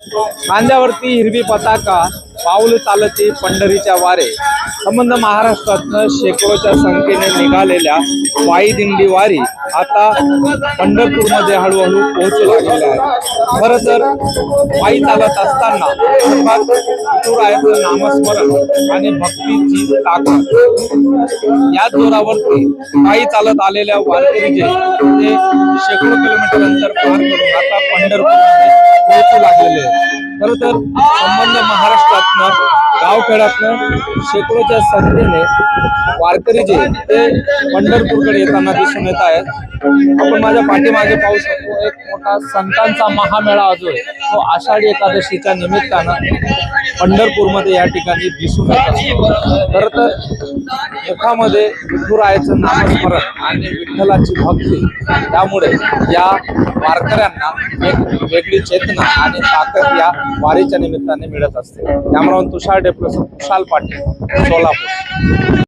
खांद्यावरती हिरवी पताका, पाऊल चालती पंढरीच्या वारे. संबंध महाराष्ट्रातनं शेकडोच्या संख्येने निघालेल्या पायी दिंडी वारी आता पंढरपूरमध्ये हळूहळू पोहोचू लागलेल्या आहे. खरं तर पायी चालत असताना विठुरायाचं नामस्मरण आणि भक्तीची ताकद या जोरावरती पायी चालत आलेल्या वारकरी जे ते शेकडो किलोमीटर अंतर पार करून आता पंढरपूरमध्ये पोहोचू लागलेले आहे. खरं तर संबंध महाराष्ट्रातनं गावखेड्यातनं शेकडोच्या संख्येने वारकरी जे ते पंढरपूरकडे येताना दिसून येत आहेत. आपण माझ्या पाठीमागे पाहू शकतो एक मोठा संतांचा महामेळा जो आहे तो आषाढी एकादशीच्या निमित्तानं पंढरपूरमध्ये या ठिकाणी दिसून येत असतो. खरं तर मुखामध्ये विठुरायाचं नामस्मरण आणि विठ्ठलाची भक्ती त्यामुळे या वारकऱ्यांना एक वेगळी चेतना आणि ताकद या वारीच्या निमित्ताने मिळत असते. त्यामुळे तुषार डेप्रेस, खुशाल पाटील, सोलापूर.